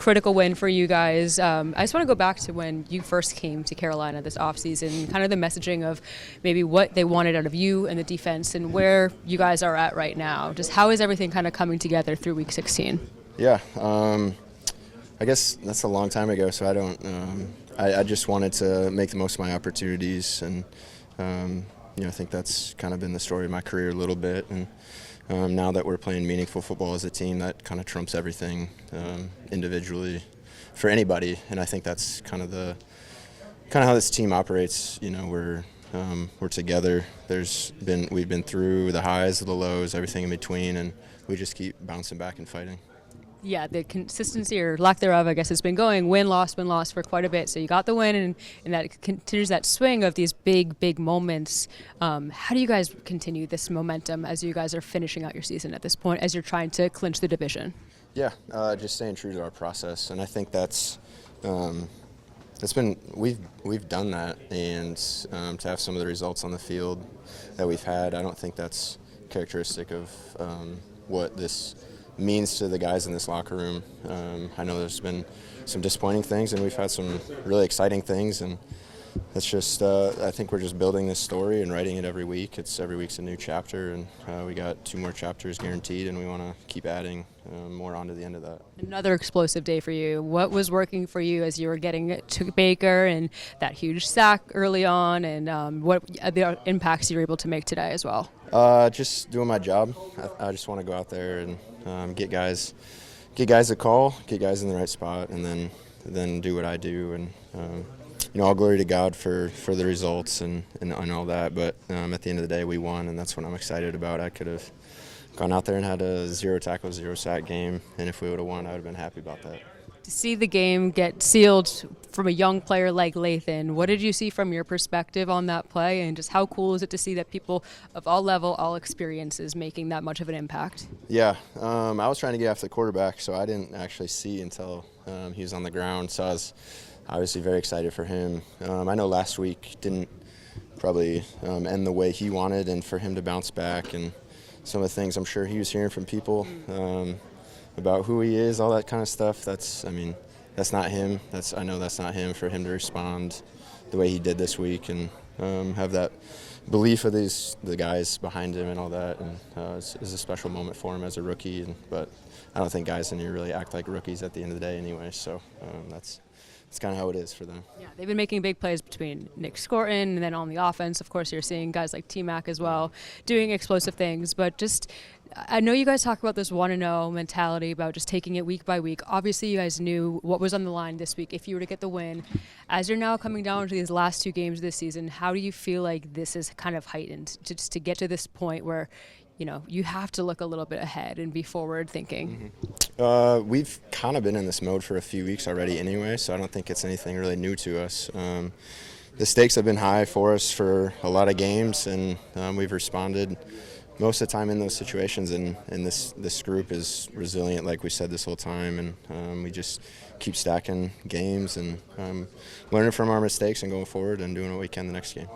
critical win for you guys. I just want to go back to when you first came to Carolina this offseason, kind of the messaging of maybe what they wanted out of you and the defense and where you guys are at right now. Just how is everything kind of coming together through Week 16? Yeah, I guess that's a long time ago, so I don't. I just wanted to make the most of my opportunities, and I think that's kind of been the story of my career a little bit. And now that we're playing meaningful football as a team, that kind of trumps everything individually for anybody. And I think that's kind of how this team operates. We're together. We've been through the highs, the lows, everything in between, and we just keep bouncing back and fighting. Yeah, the consistency or lack thereof, I guess, has been going win, loss for quite a bit. So you got the win, and that continues that swing of these big moments. How do you guys continue this momentum as you guys are finishing out your season at this point, as you're trying to clinch the division? Yeah, just staying true to our process, and I think we've done that, and to have some of the results on the field that we've had, I don't think that's characteristic of what this means to the guys in this locker room. I know there's been some disappointing things, and we've had some really exciting things, and it's just I think we're just building this story and writing it every week. Every week's a new chapter, and we got 2 more chapters guaranteed, and we want to keep adding more onto the end of that. Another explosive day for you. What was working for you as you were getting to Baker and that huge sack early on, and what the impacts you were able to make today as well? Just doing my job. I just want to go out there and get guys a call, get guys in the right spot, and then do what I do. And all glory to God for the results and all that. But at the end of the day, we won, and that's what I'm excited about. I could have gone out there and had a 0 tackle, 0 sack game, and if we would have won, I would have been happy about that. To see the game get sealed from a young player like Lathan, what did you see from your perspective on that play, and just how cool is it to see that people of all level, all experiences making that much of an impact? Yeah, I was trying to get after the quarterback, so I didn't actually see until he was on the ground, so I was obviously very excited for him. I know last week didn't probably end the way he wanted, and for him to bounce back and some of the things I'm sure he was hearing from people about who he is, all that kind of stuff. That's not him. I know that's not him. For him to respond the way he did this week and have that belief of the guys behind him and all that, and is a special moment for him as a rookie. But I don't think guys in here really act like rookies at the end of the day anyway. So that's kind of how it is for them. Yeah, they've been making big plays between Nick Scorton and then on the offense. Of course, you're seeing guys like T-Mac as well doing explosive things. But just, I know you guys talk about this 1-0 mentality about just taking it week by week. Obviously, you guys knew what was on the line this week if you were to get the win. As you're now coming down to these last 2 games this season, how do you feel like this is kind of heightened to get to this point where you have to look a little bit ahead and be forward thinking? We've kind of been in this mode for a few weeks already anyway, so I don't think it's anything really new to us. The stakes have been high for us for a lot of games, and we've responded most of the time in those situations, and this group is resilient, like we said this whole time, and we just keep stacking games and learning from our mistakes and going forward and doing what we can the next game.